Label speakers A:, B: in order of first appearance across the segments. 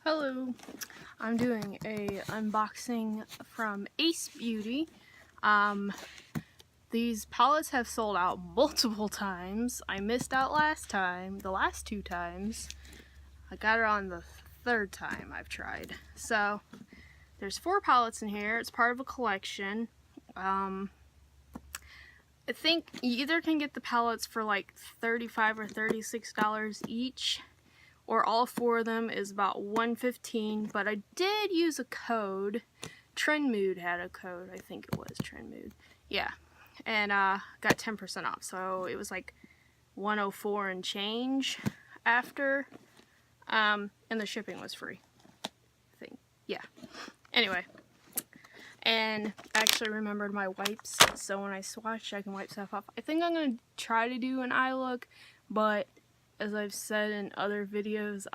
A: Hello, I'm doing a unboxing from Beaute. These palettes have sold out multiple times. I missed out the last two times. I got it on the third time I've tried. So there's 4 palettes in here. It's part of a collection. I think you either can get the palettes for like $35 or $36 each, or all 4 of them is about $115, but I did use a code. Trend Mood had a code, I think it was Trend Mood. Yeah, and got 10% off, so it was like $104 and change after, and the shipping was free, I think. Yeah, anyway. And I actually remembered my wipes, so when I swatch, I can wipe stuff off. I think I'm going to try to do an eye look, but as I've said in other videos,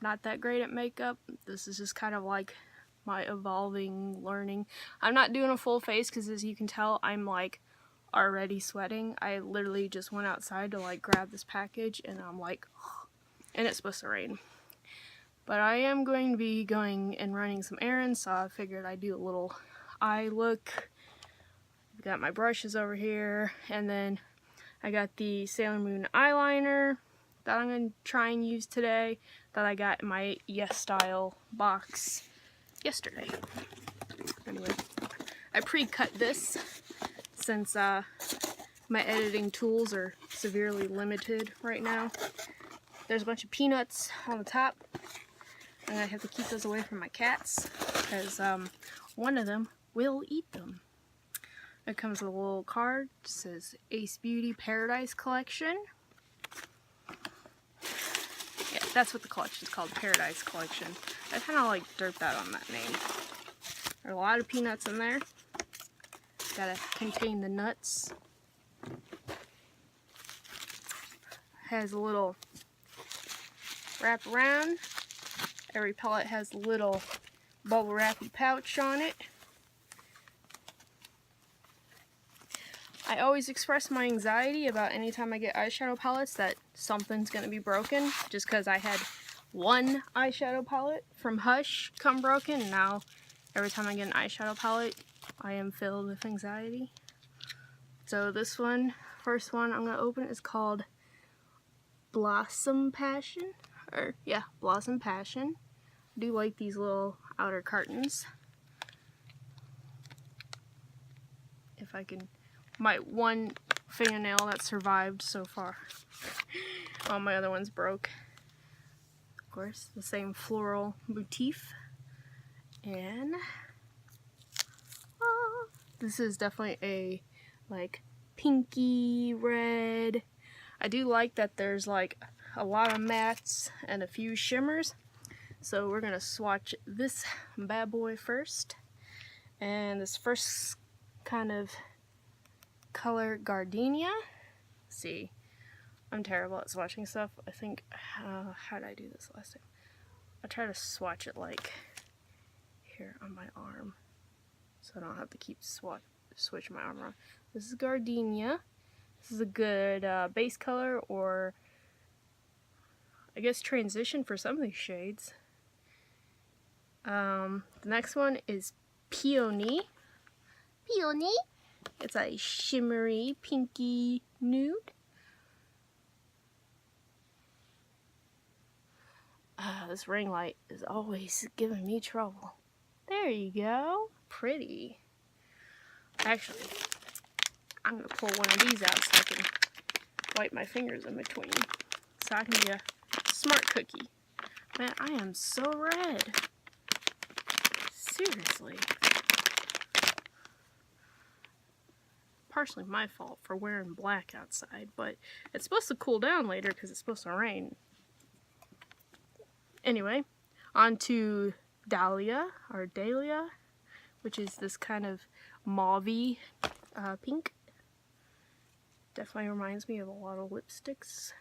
A: not that great at makeup. This is just kind of like my evolving learning. I'm not doing a full face because, as you can tell, I'm like already sweating. I literally just went outside to like grab this package and I'm like, and it's supposed to rain. But I am going to be going and running some errands, so I figured I'd do a little eye look. I've got my brushes over here, and then I got the Sailor Moon eyeliner that I'm going to try and use today, that I got in my Yes Style box yesterday. Anyway, I pre-cut this since my editing tools are severely limited right now. There's a bunch of peanuts on the top. I'm going to have to keep those away from my cats, because one of them will eat them. It comes with a little card. It says Beaute Paradise Collection. Yeah, that's what the collection's called, Paradise Collection. I kind of like derped out on that name. There are a lot of peanuts in there. Gotta contain the nuts. Has a little wrap around. Every pellet has a little bubble wrappy pouch on it. I always express my anxiety about any time I get eyeshadow palettes that something's going to be broken, just because I had one eyeshadow palette from Hush come broken, and now every time I get an eyeshadow palette I am filled with anxiety. So this one, first one I'm going to open, is called Blossom Passion. Blossom Passion. I do like these little outer cartons. If I can, my one fingernail that survived so far. All my other ones broke. Of course, the same floral motif. And this is definitely a like pinky red. I do like that there's like a lot of mattes and a few shimmers. So we're gonna swatch this bad boy first. And this first kind of color, Gardenia. Let's see, I'm terrible at swatching stuff. I think, how did I do this last time? I try to swatch it like here on my arm, so I don't have to keep switching my arm around. This is Gardenia. This is a good base color, or I guess transition for some of these shades. The next one is Peony. Peony. It's a shimmery pinky nude. This ring light is always giving me trouble. There you go. Pretty. Actually, I'm going to pull one of these out so I can wipe my fingers in between, so I can be a smart cookie. Man, I am so red. Seriously. Partially my fault for wearing black outside, but it's supposed to cool down later because it's supposed to rain. Anyway, on to Dahlia, which is this kind of mauve-y pink. Definitely reminds me of a lot of lipsticks.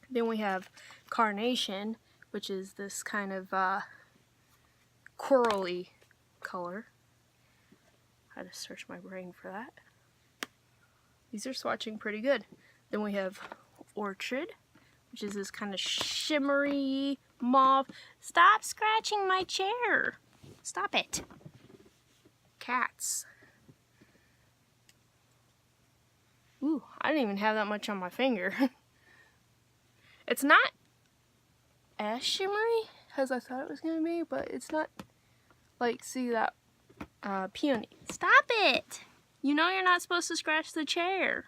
A: Then we have Carnation, which is this kind of corally color. I had to search my brain for that. These are swatching pretty good. Then we have Orchid, which is this kind of shimmery mauve. Stop scratching my chair. Stop it. Cats. Ooh, I didn't even have that much on my finger. It's not as shimmery as I thought it was going to be, but it's not like, see that peony. Stop it! You know you're not supposed to scratch the chair.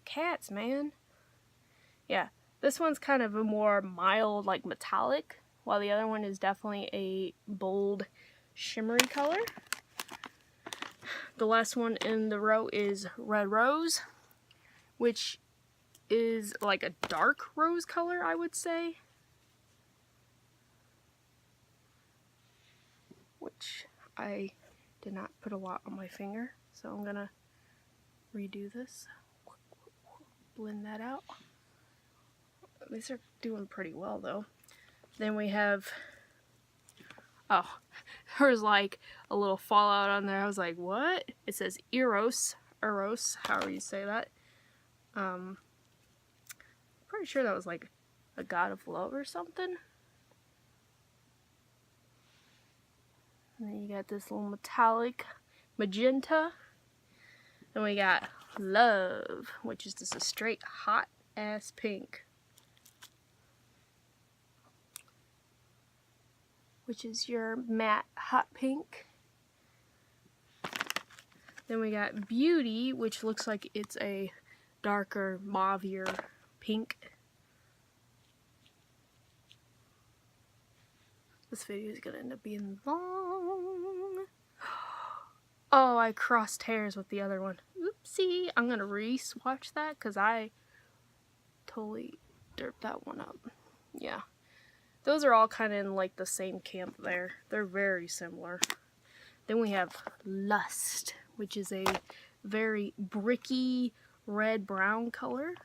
A: Cats, man. Yeah, this one's kind of a more mild, like metallic, while the other one is definitely a bold, shimmery color. The last one in the row is Red Rose, which is like a dark rose color, I would say. Which I did not put a lot on my finger, so I'm gonna redo this. Blend that out. These are doing pretty well though. Then we have, oh, there's like a little fallout on there. I was like, what? It says Eros, however you say that. Pretty sure that was like a god of love or something. And then you got this little metallic magenta. Then we got Love, which is just a straight hot ass pink. Which is your matte hot pink. Then we got Beauty, which looks like it's a darker, mauvier pink. This video is gonna end up being long. Oh, I crossed hairs with the other one. Oopsie. I'm gonna re-swatch that because I totally derped that one up. Yeah. Those are all kind of in like the same camp there. They're very similar. Then we have Lust, which is a very bricky red-brown color.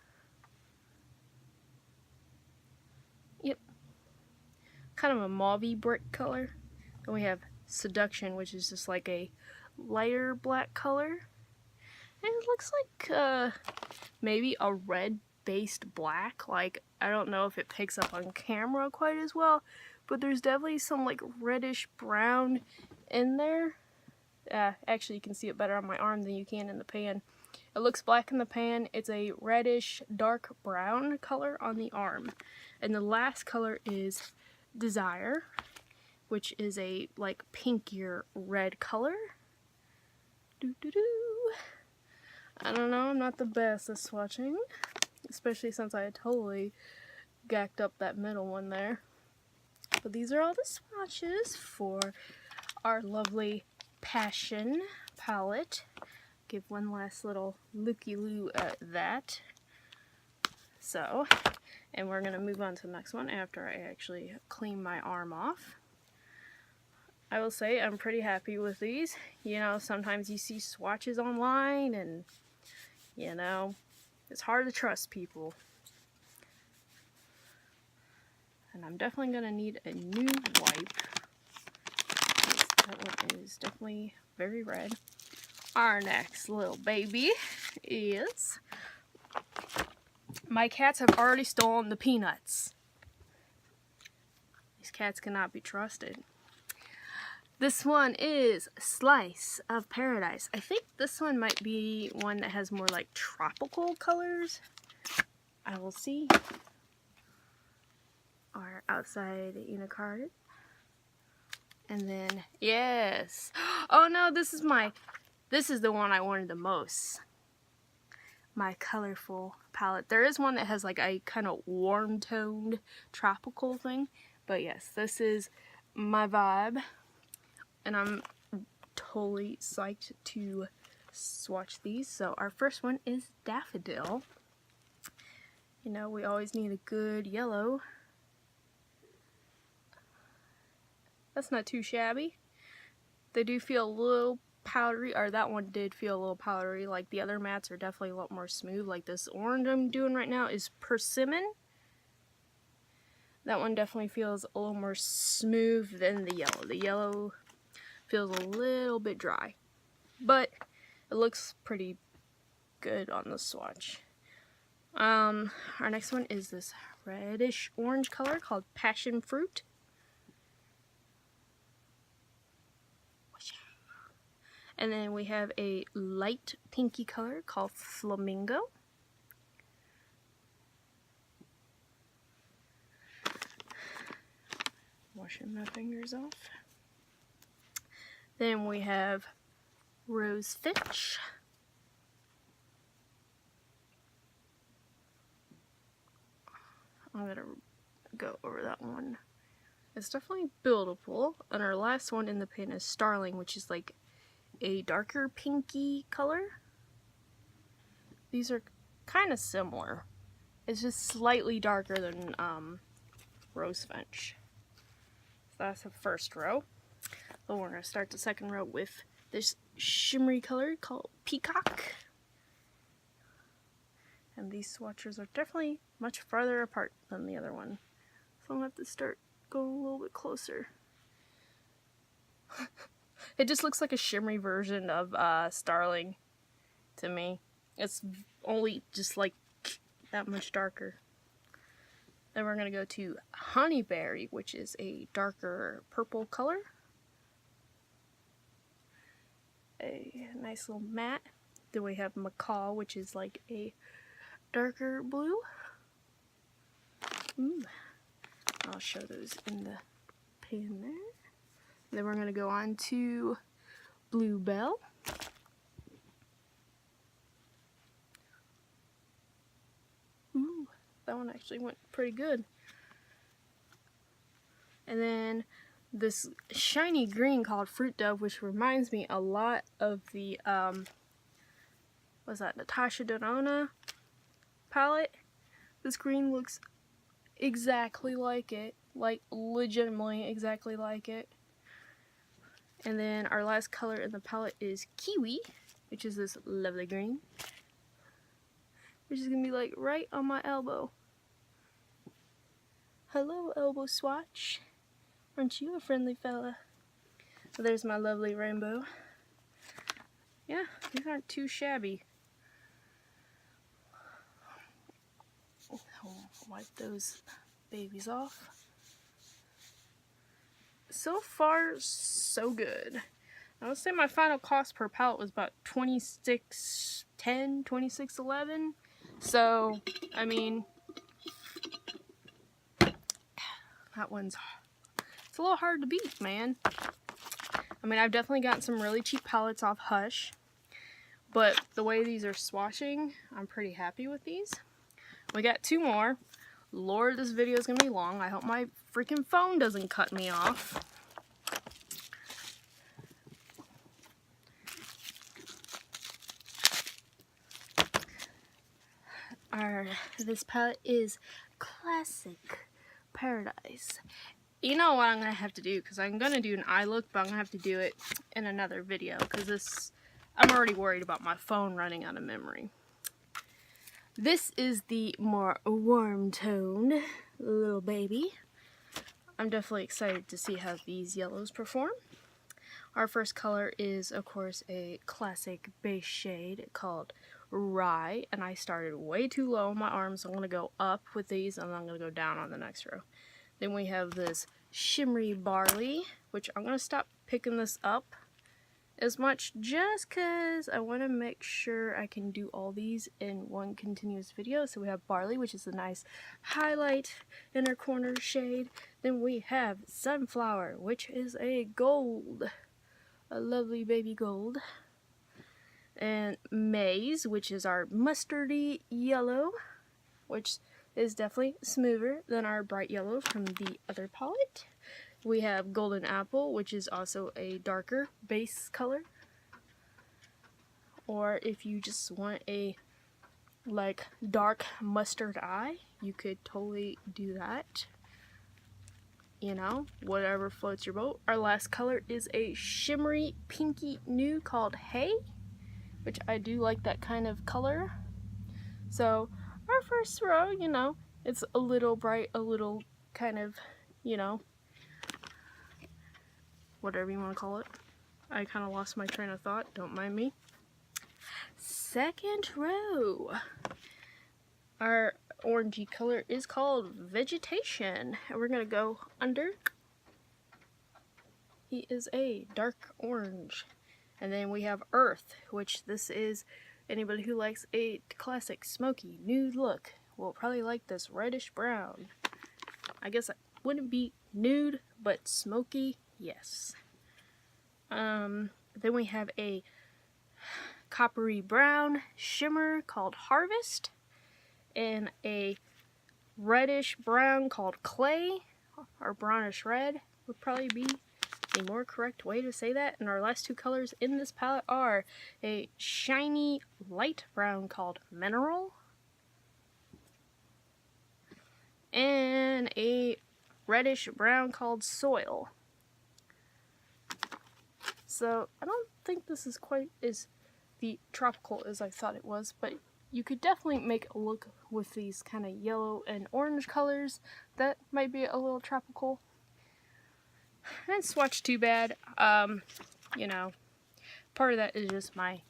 A: Yep. Kind of a mauvey brick color. Then we have Seduction, which is just like a lighter black color. And it looks like maybe a red-based black. Like, I don't know if it picks up on camera quite as well, but there's definitely some like reddish brown in there. Actually, you can see it better on my arm than you can in the pan. It looks black in the pan. It's a reddish dark brown color on the arm. And the last color is Desire, which is a like pinkier red color. I don't know, I'm not the best at swatching, especially since I totally gacked up that middle one there. But these are all the swatches for our lovely Passion palette. Give one last little looky-loo at that. So, and we're going to move on to the next one after I actually clean my arm off. I will say I'm pretty happy with these. You know, sometimes you see swatches online and, you know, it's hard to trust people. And I'm definitely going to need a new wipe. That one is definitely very red. Our next little baby is... My cats have already stolen the peanuts. These cats cannot be trusted. This one is Slice of Paradise. I think this one might be one that has more like tropical colors. I will see. Our outside card. And then, yes. Oh no, this is the one I wanted the most. My colorful palette. There is one that has like a kind of warm toned tropical thing. But yes, this is my vibe. And I'm totally psyched to swatch these. So our first one is Daffodil. You know, we always need a good yellow. That's not too shabby. They do feel a little powdery, or that one did feel a little powdery. Like the other mattes are definitely a lot more smooth. Like this orange I'm doing right now is Persimmon. That one definitely feels a little more smooth than the yellow. The yellow feels a little bit dry, but it looks pretty good on the swatch. Our next one is this reddish orange color called Passion Fruit. And then we have a light pinky color called Flamingo. Washing my fingers off. Then we have Rose Finch. I'm gonna go over that one. It's definitely buildable. And our last one in the pan is Starling, which is like a darker pinky color. These are kind of similar. It's just slightly darker than Rose Finch. So that's the first row. Then we're going to start the second row with this shimmery color called Peacock. And these swatches are definitely much farther apart than the other one. So I'll have to start going a little bit closer. It just looks like a shimmery version of Starling to me. It's only just like that much darker. Then we're going to go to Honeyberry, which is a darker purple color. A nice little matte. Then we have Macaw, which is like a darker blue. Ooh. I'll show those in the pan there. Then we're going to go on to Bluebell. Ooh, that one actually went pretty good. And then this shiny green called Fruit Dove, which reminds me a lot of the, what's that, Natasha Denona palette. This green looks exactly like it, like legitimately exactly like it. And then our last color in the palette is Kiwi, which is this lovely green, which is gonna be like right on my elbow. Hello, elbow swatch. Aren't you a friendly fella? So there's my lovely rainbow. Yeah, these aren't too shabby. I'll wipe those babies off. So far, so good. I would say my final cost per palette was about $26.10, $26.11. So, I mean, that one's, it's a little hard to beat, man. I mean, I've definitely gotten some really cheap palettes off Hush, but the way these are swatching, I'm pretty happy with these. We got two more. Lord, this video is gonna be long. I hope my freaking phone doesn't cut me off. This palette is Classic Paradise. You know what I'm gonna have to do, because I'm gonna do an eye look, but I'm gonna have to do it in another video, because this, I'm already worried about my phone running out of memory. This is the more warm-toned little baby. I'm definitely excited to see how these yellows perform. Our first color is, of course, a classic base shade called Rye, and I started way too low on my arms, so I'm going to go up with these, and then I'm going to go down on the next row. Then we have this Shimmery Barley, which I'm going to stop picking this up as much just because I want to make sure I can do all these in one continuous video. So we have Barley, which is a nice highlight inner corner shade. Then we have Sunflower, which is a gold, a lovely baby gold. And Maize, which is our mustardy yellow, which is definitely smoother than our bright yellow from the other palette. We have Golden Apple, which is also a darker base color. Or if you just want a like dark mustard eye, you could totally do that. You know, whatever floats your boat. Our last color is a shimmery pinky nude called Hay, which I do like that kind of color. So our first row, you know, it's a little bright, a little kind of, you know, whatever you want to call it. I kind of lost my train of thought, don't mind me. Second row. Our orangey color is called Vegetation. And we're going to go under. He is a dark orange. And then we have Earth, which this is anybody who likes a classic smoky nude look will probably like this reddish brown. I guess it wouldn't be nude, but smoky, yes. Then we have a coppery brown shimmer called Harvest, and a reddish brown called Clay, or brownish red would probably be a more correct way to say that. And our last two colors in this palette are a shiny light brown called Mineral, and a reddish brown called Soil. So I don't think this is quite as the tropical as I thought it was, but you could definitely make a look with these kind of yellow and orange colors that might be a little tropical. I didn't swatch too bad. You know, part of that is just my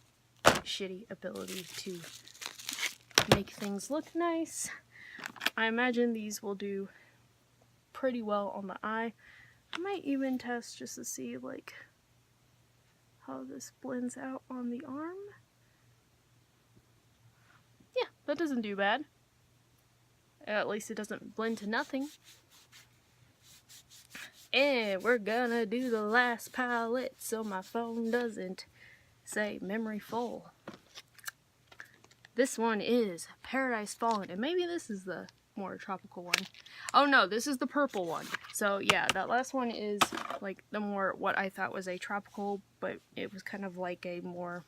A: shitty ability to make things look nice. I imagine these will do pretty well on the eye. I might even test just to see like how this blends out on the arm. Yeah, that doesn't do bad. At least it doesn't blend to nothing. And we're gonna do the last palette so my phone doesn't say memory full. This one is Paradise Fallen, and maybe this is the more tropical one. Oh no, this is the purple one. So yeah, that last one is like the more what I thought was a tropical, but it was kind of like a more,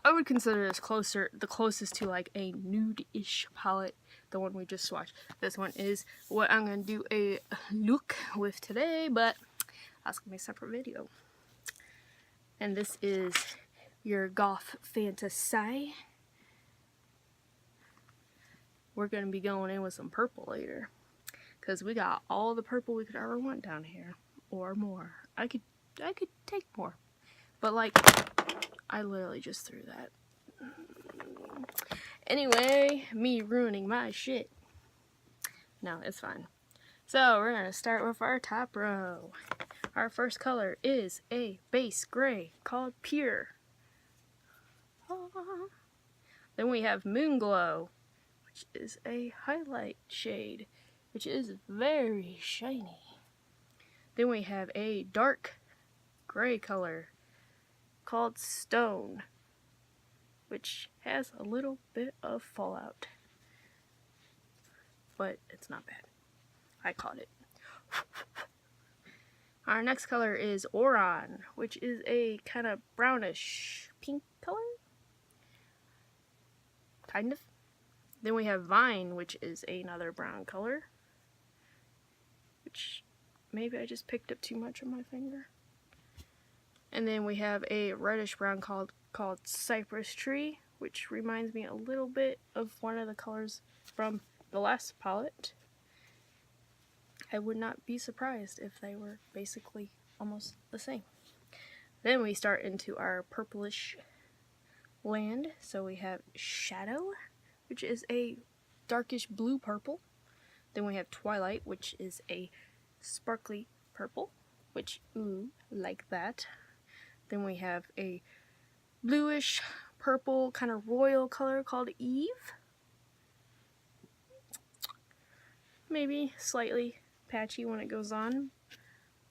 A: I would consider this the closest to like a nude-ish palette, the one we just swatched. This one is what I'm going to do a look with today, but that's going to be a separate video. And this is your Goth Fantasy. We're going to be going in with some purple later, because we got all the purple we could ever want down here, or more. I could take more, but like, I literally just threw that. Anyway, me ruining my shit. No, it's fine. So we're gonna start with our top row. Our first color is a base gray called Pure. Then we have Moon Glow, which is a highlight shade, which is very shiny. Then we have a dark gray color called Stone, which has a little bit of fallout, but it's not bad. I caught it. Our next color is Oran, which is a kind of brownish pink color, kind of. Then we have Vine, which is another brown color, which maybe I just picked up too much on my finger. And then we have a reddish brown called Cypress Tree, which reminds me a little bit of one of the colors from the last palette. I would not be surprised if they were basically almost the same. Then we start into our purplish land. So we have Shadow, which is a darkish blue purple. Then we have Twilight, which is a sparkly purple, which, ooh, like that. Then we have a bluish purple kind of royal color called Eve. Maybe slightly patchy when it goes on,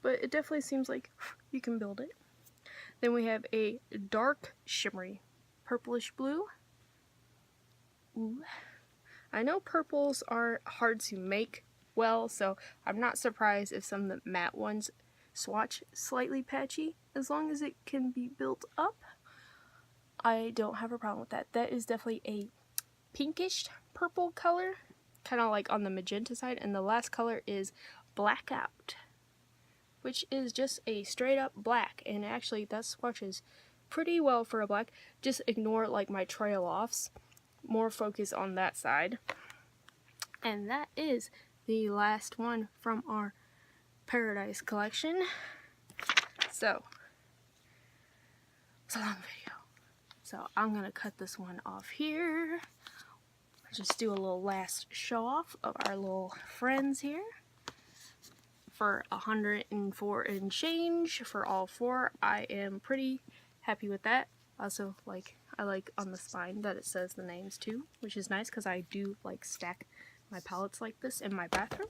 A: but it definitely seems like you can build it. Then we have a dark shimmery purplish blue. Ooh. I know purples are hard to make well, so I'm not surprised if some of the matte ones swatch slightly patchy. As long as it can be built up, I don't have a problem with that. That is definitely a pinkish purple color, kind of like on the magenta side. And the last color is Blackout, which is just a straight up black, and actually that swatches pretty well for a black. Just ignore like my trail offs, more focus on that side. And that is the last one from our Paradise collection. So it's a long video, so I'm gonna cut this one off here. just do a little last show off of our little friends here. For 104 and change for all 4, I am pretty happy with that. Also, I like on the spine that it says the names too, which is nice because I do like stack my palettes like this in my bathroom.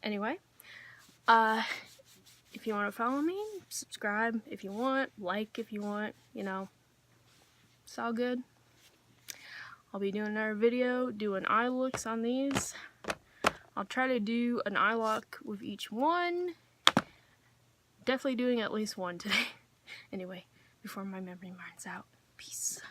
A: Anyway, if you want to follow me, subscribe if you want, like if you want, you know, it's all good. I'll be doing another video doing eye looks on these. I'll try to do an eye look with each one. Definitely doing at least one today. Anyway, before my memory runs out. Peace.